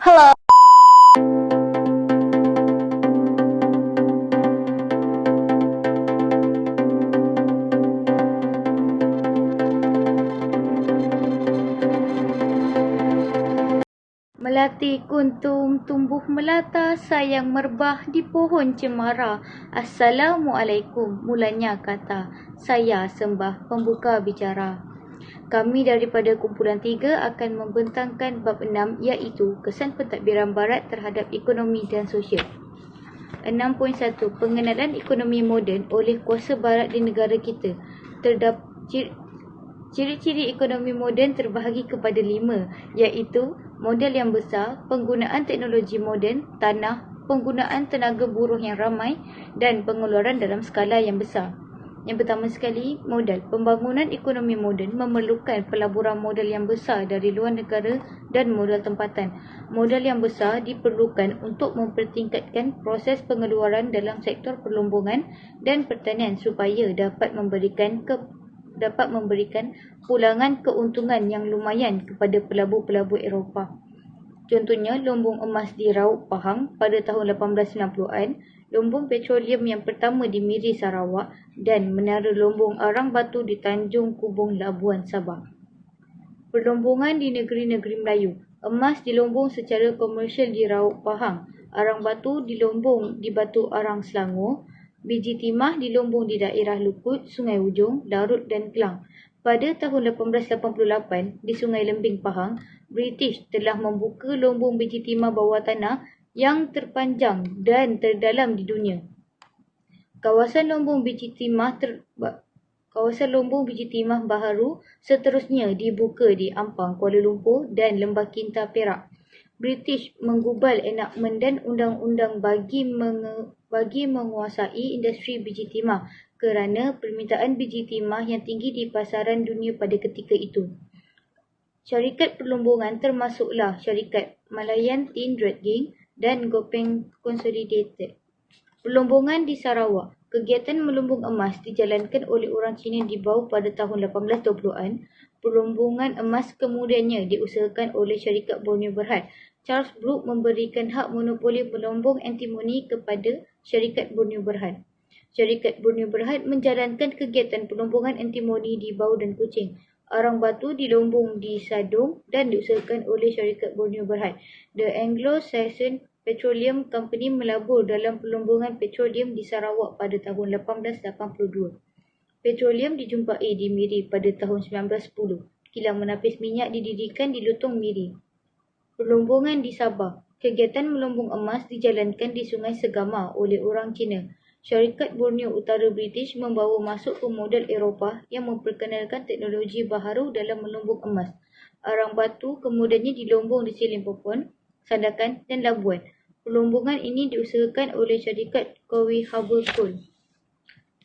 Hello. Melati kuntum tumbuh melata, sayang merbah di pohon cemara. Assalamualaikum, mulanya kata. Saya sembah pembuka bicara. Kami daripada kumpulan 3 akan membentangkan bab 6 iaitu kesan pentadbiran barat terhadap ekonomi dan sosial. 6.1 Pengenalan ekonomi moden oleh kuasa barat di negara kita. Ciri-ciri ekonomi moden terbahagi kepada 5 iaitu modal yang besar, penggunaan teknologi moden, tanah, penggunaan tenaga buruh yang ramai dan pengeluaran dalam skala yang besar. Yang pertama sekali, modal. Pembangunan ekonomi moden memerlukan pelaburan modal yang besar dari luar negara dan modal tempatan. Modal yang besar diperlukan untuk mempertingkatkan proses pengeluaran dalam sektor perlombongan dan pertanian supaya dapat memberikan pulangan keuntungan yang lumayan kepada pelabur-pelabur Eropah. Contohnya, lumbung emas di Raub Pahang pada tahun 1890-an, lumbung petroleum yang pertama di Miri Sarawak dan menara lumbung arang batu di Tanjung Kubung Labuan Sabah. Perlombongan di negeri-negeri Melayu. Emas dilombong secara komersial di Raub Pahang, arang batu dilombong di Batu Arang Selangor, biji timah dilombong di daerah Lukut, Sungai Ujong, Larut dan Kelang. Pada tahun 1888, di Sungai Lembing Pahang, British telah membuka lumbung biji timah bawah tanah yang terpanjang dan terdalam di dunia. Kawasan lumbung biji timah baharu seterusnya dibuka di Ampang, Kuala Lumpur dan Lembah Kinta, Perak. British menggubal enakmen dan undang-undang bagi menguasai industri biji timah kerana permintaan biji timah yang tinggi di pasaran dunia pada ketika itu. Syarikat perlombongan termasuklah syarikat Malayan Tin Dredging dan Gopeng Consolidated. Perlombongan di Sarawak. Kegiatan melumbung emas dijalankan oleh orang Cina di bawah pada tahun 1820-an. Perlombongan emas kemudiannya diusahakan oleh syarikat Borneo Berhad. Charles Brooke memberikan hak monopoli melumbung antimoni kepada syarikat Borneo Berhad. Syarikat Borneo Berhad menjalankan kegiatan perlombongan antimoni di Bau dan Kuching. Arang batu dilombong di Sadong dan diusahakan oleh syarikat Borneo Berhad. The Anglo-Saxon Petroleum Company melabur dalam perlombongan petroleum di Sarawak pada tahun 1882. Petroleum dijumpai di Miri pada tahun 1910. Kilang menapis minyak didirikan di Lutong Miri. Perlombongan di Sabah. Kegiatan melumbung emas dijalankan di Sungai Segama oleh orang Cina. Syarikat Borneo Utara British membawa masuk pemodal Eropah yang memperkenalkan teknologi baharu dalam melumbung emas. Arang batu kemudiannya dilombong di Selimpopon, Sandakan dan Labuan. Perlombongan ini diusahakan oleh syarikat Kowi Harbour Coal.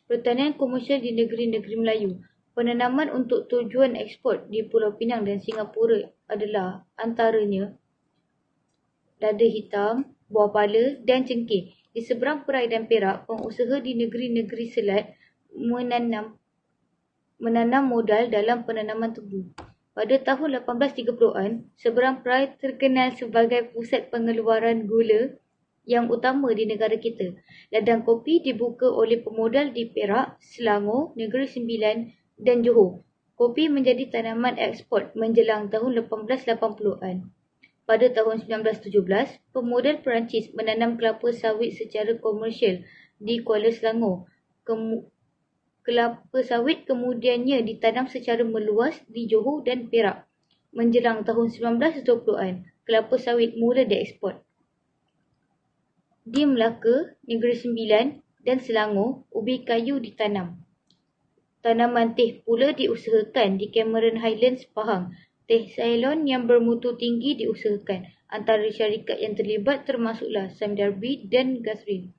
Pertanian komersial di negeri-negeri Melayu. Penanaman untuk tujuan ekspor di Pulau Pinang dan Singapura adalah antaranya lada hitam, buah pala dan cengkeh. Di seberang Perai dan Perak, pengusaha di negeri-negeri Selat menanam modal dalam penanaman tebu. Pada tahun 1830-an, seberang Perai terkenal sebagai pusat pengeluaran gula yang utama di negara kita. Ladang kopi dibuka oleh pemodal di Perak, Selangor, Negeri Sembilan dan Johor. Kopi menjadi tanaman ekspor menjelang tahun 1880-an. Pada tahun 1917, pemodal Perancis menanam kelapa sawit secara komersial di Kuala Selangor. Kelapa sawit kemudiannya ditanam secara meluas di Johor dan Perak. Menjelang tahun 1920-an, kelapa sawit mula diekspor. Di Melaka, Negeri Sembilan dan Selangor, ubi kayu ditanam. Tanaman teh pula diusahakan di Cameron Highlands, Pahang. Teh Ceylon yang bermutu tinggi diusahakan. Antara syarikat yang terlibat termasuklah Sam Darby dan Gazrin.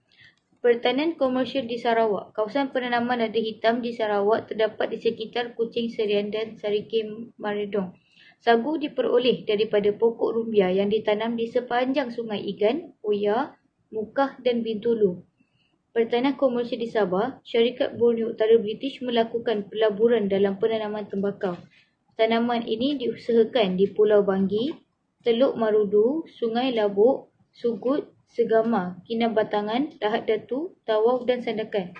Pertanian komersial di Sarawak. Kawasan penanaman lada hitam di Sarawak terdapat di sekitar Kuching Serian dan Sarike Maredong. Sagu diperoleh daripada pokok rumbia yang ditanam di sepanjang Sungai Igan, Oya, Mukah dan Bintulu. Pertanian komersial di Sabah, syarikat Borneo Utara British melakukan pelaburan dalam penanaman tembakau. Tanaman ini diusahakan di Pulau Banggi, Teluk Marudu, Sungai Labuk, Sugut, Segama, Kinabatangan, Lahad Datu, Tawau dan Sandakan.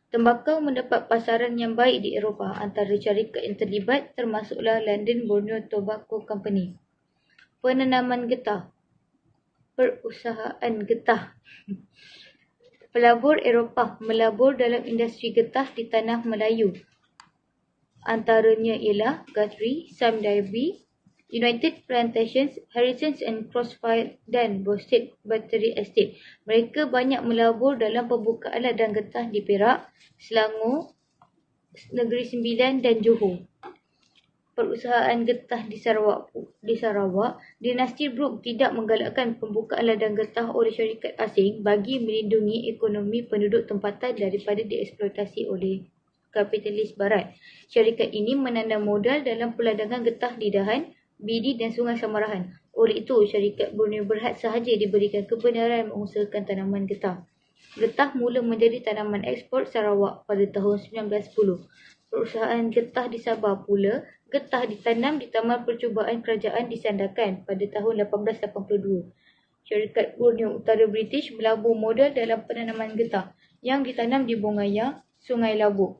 Tembakau mendapat pasaran yang baik di Eropah. Antara syarikat yang terlibat termasuklah London Borneo Tobacco Company. Penanaman getah. Perusahaan getah. Pelabur Eropah melabur dalam industri getah di tanah Melayu. Antaranya ialah Guthrie, Sam Darby, United Plantations, Harrisons and Crossfire dan Bosted Battery Estate. Mereka banyak melabur dalam pembukaan ladang getah di Perak, Selangor, Negeri Sembilan dan Johor. Perusahaan getah di Sarawak, dinasti Brooke tidak menggalakkan pembukaan ladang getah oleh syarikat asing bagi melindungi ekonomi penduduk tempatan daripada dieksploitasi oleh kapitalis barat. Syarikat ini menanam modal dalam perladangan getah di Dahan, Bidi dan Sungai Samarahan. Oleh itu, syarikat Borneo Berhad sahaja diberikan kebenaran mengusahakan tanaman getah. Getah mula menjadi tanaman ekspor Sarawak pada tahun 1910. Perusahaan getah di Sabah pula, getah ditanam di Taman Percubaan Kerajaan di Sandakan pada tahun 1882. Syarikat Borneo Utara British melabur modal dalam penanaman getah yang ditanam di Bongaya, Sungai Labuk.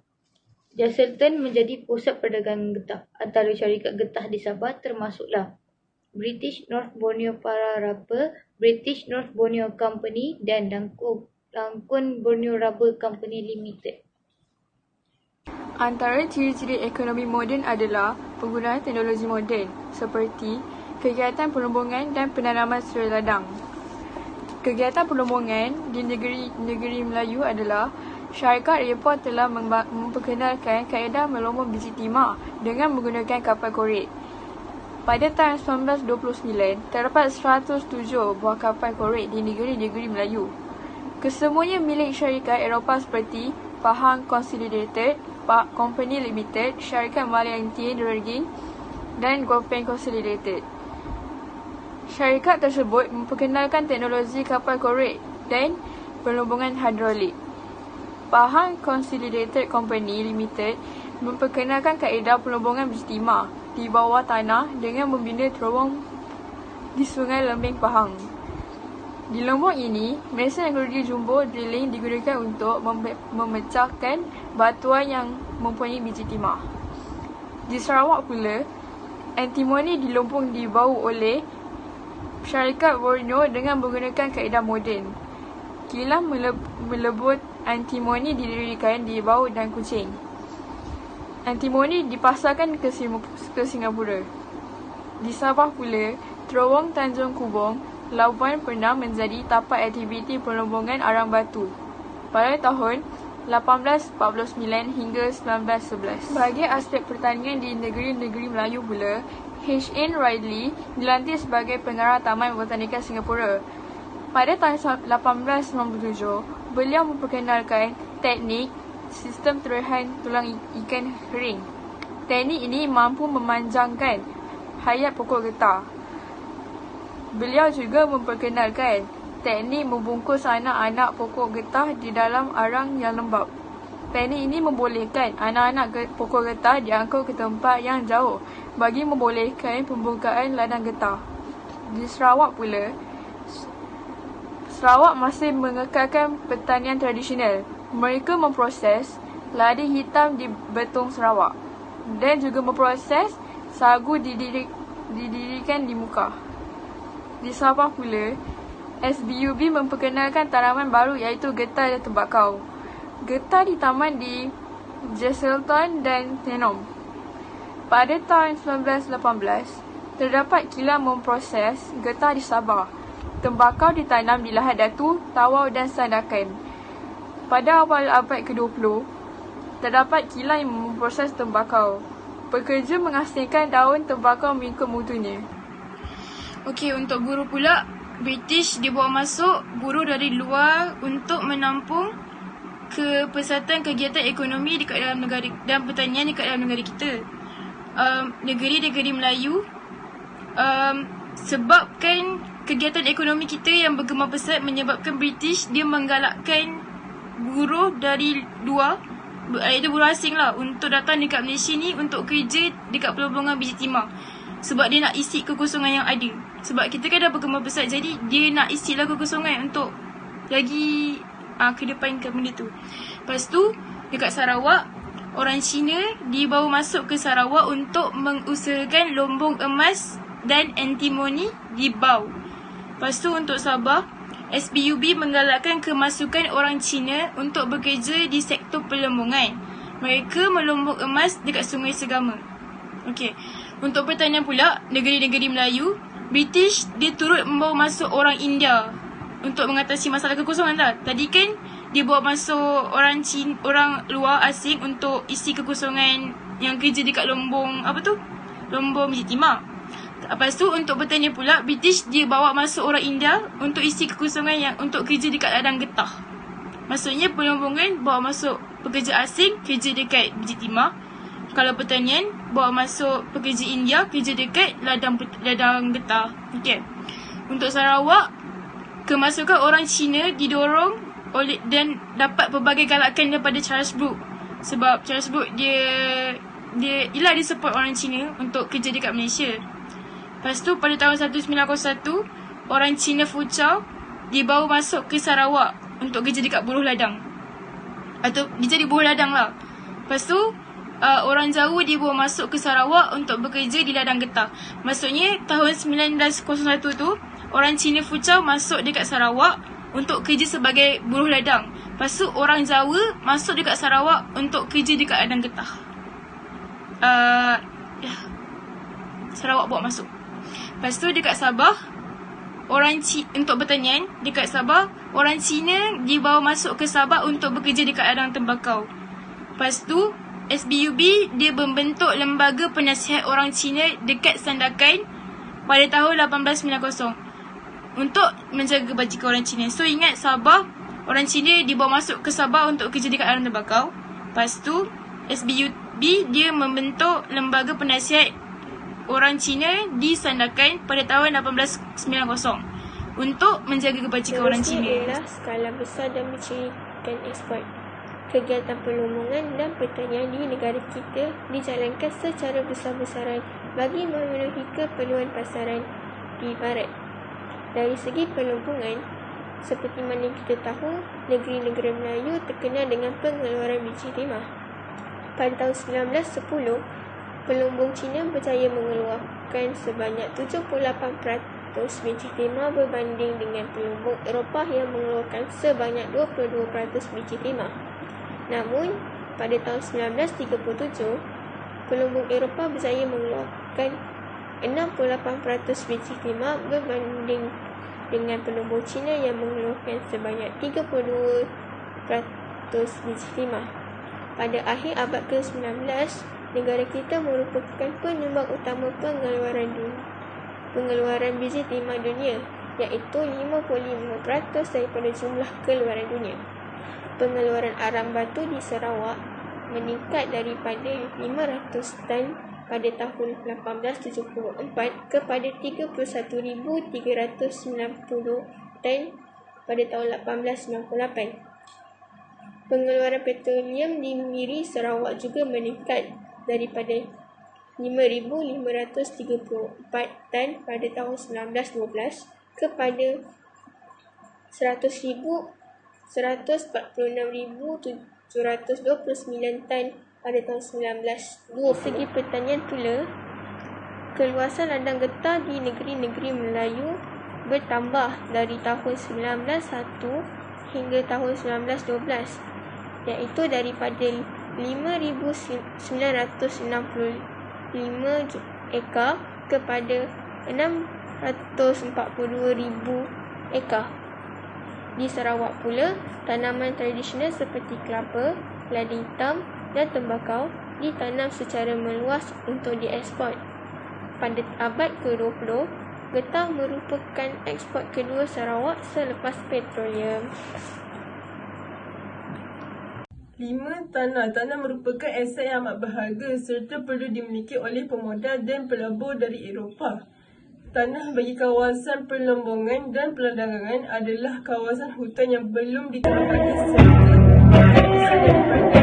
Jesselton menjadi pusat perdagangan getah. Antara syarikat getah di Sabah termasuklah British North Borneo Pararapa, British North Borneo Company dan Langkun Borneo Rubber Company Limited. Antara ciri-ciri ekonomi moden adalah penggunaan teknologi moden seperti kegiatan perlombongan dan penanaman suri ladang. Kegiatan perlombongan di negeri Melayu adalah syarikat Report telah memperkenalkan kaedah melombong biji timah dengan menggunakan kapal korek. Pada tahun 1929, terdapat 107 buah kapal korek di negeri-negeri Melayu. Kesemuanya milik syarikat Eropah seperti Pahang Consolidated, Pak Company Limited, Syarikat Maliantin Rigging dan Gopeng Consolidated. Syarikat tersebut memperkenalkan teknologi kapal korek dan perlombongan hidrolik. Pahang Consolidated Company Limited memperkenalkan kaedah perlombongan biji timah di bawah tanah dengan membina terowong di Sungai Lembing Pahang. Di lombong ini, mesin teknologi jumbo drilling digunakan untuk memecahkan batuan yang mempunyai biji timah. Di Sarawak pula, antimoni di lombong dibawa oleh syarikat Borneo dengan menggunakan kaedah moden. Kilang melebut antimoni didirikan di Bau dan Kuching. Antimoni dipasarkan ke Singapura. Di Sabah pula, terowong Tanjung Kubong, Labuan pernah menjadi tapak aktiviti perlombongan arang batu pada tahun 1849 hingga 1911. Bagi aspek pertanian di negeri-negeri Melayu pula, H.N. Ridley dilantik sebagai pengarah Taman Botanika Singapura. Pada tahun 1897, beliau memperkenalkan teknik sistem terahan tulang ikan kering. Teknik ini mampu memanjangkan hayat pokok getah. Beliau juga memperkenalkan teknik membungkus anak-anak pokok getah di dalam arang yang lembap. Teknik ini membolehkan anak-anak pokok getah diangkut ke tempat yang jauh bagi membolehkan pembukaan ladang getah. Di Sarawak pula, Sarawak masih mengekalkan pertanian tradisional. Mereka memproses ladi hitam di Betong Sarawak dan juga memproses sagu didirikan di Mukah. Di Sabah pula, SBUB memperkenalkan tanaman baru iaitu getah dan tembakau. Getah ditaman di Jesselton dan Tenom. Pada tahun 1918, terdapat kilang memproses getah di Sabah. Tembakau ditanam di Lahad Datu, Tawau dan Sandakan. Pada awal abad ke-20, terdapat kilang yang memproses tembakau. Pekerja mengasingkan daun tembakau mengikut mutunya. Okey, untuk buruh pula, British dibawa masuk buruh dari luar untuk menampung kepesatan kegiatan ekonomi dekat dalam negara dan pertanian dekat dalam negara kita. Negeri-negeri Melayu sebabkan kegiatan ekonomi kita yang berkembang pesat menyebabkan British dia menggalakkan buruh dari luar, iaitu buruh asing lah, untuk datang dekat Malaysia ni untuk kerja dekat perlombongan biji timah. Sebab dia nak isi kekosongan yang ada. Sebab kita kan dah berkembang pesat, jadi dia nak isilah kekosongan untuk lagi kedepankan benda tu. Lepas tu dekat Sarawak, orang Cina dibawa masuk ke Sarawak untuk mengusahakan lombong emas dan antimoni di Bau. Lepas tu untuk Sabah, SPUB menggalakkan kemasukan orang Cina untuk bekerja di sektor pelombongan. Mereka melombong emas dekat Sungai Segama. Okey. Untuk pertanian pula, negeri-negeri Melayu, British dia turut membawa masuk orang India untuk mengatasi masalah kekosongan lah. Tadi kan dia bawa masuk orang Cina, orang luar asing untuk isi kekosongan yang kerja dekat lombong lombong biji timah. Lepas tu untuk pertanian pula, British dia bawa masuk orang India untuk isi kekosongan yang untuk kerja dekat ladang getah. Maksudnya pelombongan bawa masuk pekerja asing kerja dekat biji timah. Kalau pertanian bawa masuk pekerja India kerja dekat ladang getah. Okey. Untuk Sarawak, kemasukan orang Cina didorong oleh dan dapat pelbagai galakan daripada Charles Brooke. Sebab Charles Brooke dia support orang Cina untuk kerja dekat Malaysia. Lepas tu pada tahun 1901, orang Cina Fuchao dibawa masuk ke Sarawak untuk kerja dekat buruh ladang. Atau dia jadi buruh ladang lah. Lepas tu orang Jawa dibawa masuk ke Sarawak untuk bekerja di ladang getah. Maksudnya tahun 1901 tu, orang Cina Fuchao masuk dekat Sarawak untuk kerja sebagai buruh ladang. Lepas tu orang Jawa masuk dekat Sarawak untuk kerja dekat ladang getah. Sarawak bawa masuk. Lepas tu dekat Sabah, untuk pertanian, dekat Sabah, orang Cina dibawa masuk ke Sabah untuk bekerja dekat ladang tembakau. Lepas tu, SBUB dia membentuk lembaga penasihat orang Cina dekat Sandakan pada tahun 1890 untuk menjaga kebajikan orang Cina. So ingat, Sabah, orang Cina dibawa masuk ke Sabah untuk kerja dekat ladang tembakau. Lepas tu, SBUB dia membentuk lembaga penasihat orang Cina di Sandakan pada tahun 1890 untuk menjaga kebajikan orang Cina. Ialah skala besar dan mencirikan ekspor. Kegiatan pelombongan dan pertanian di negara kita dijalankan secara besar-besaran bagi memenuhi keperluan pasaran di barat. Dari segi pelombongan, seperti mana kita tahu, negeri-negeri Melayu terkenal dengan pengeluaran biji timah. Pada tahun 1910, pelombong Cina berjaya mengeluarkan sebanyak 78% biji timah berbanding dengan pelombong Eropah yang mengeluarkan sebanyak 22% biji timah. Namun, pada tahun 1937, pelombong Eropah berjaya mengeluarkan 68% biji timah berbanding dengan pelombong Cina yang mengeluarkan sebanyak 32% biji timah. Pada akhir abad ke-19, negara kita merupakan penyumbang utama pengeluaran biji timah dunia, iaitu 55% daripada jumlah keluaran dunia. Pengeluaran arang batu di Sarawak meningkat daripada 500 tan pada tahun 1874 kepada 31,390 tan pada tahun 1898. Pengeluaran petroleum di Miri Sarawak juga meningkat daripada 5,534 tan pada tahun 1912 kepada 146,729 tan pada tahun 1920. Segi pertanian pula, keluasan ladang getah di negeri-negeri Melayu bertambah dari tahun 1901 hingga tahun 1912, iaitu daripada 5,965 ekar kepada 642,000 ekar. Di Sarawak pula, tanaman tradisional seperti kelapa, lada hitam dan tembakau ditanam secara meluas untuk dieksport. Pada abad ke-20, getah merupakan eksport kedua Sarawak selepas petroleum. 5. Tanah merupakan aset yang amat berharga serta perlu dimiliki oleh pemodal dan pelabur dari Eropah. Tanah bagi kawasan pelombongan dan perdagangan adalah kawasan hutan yang belum ditempati serta daripada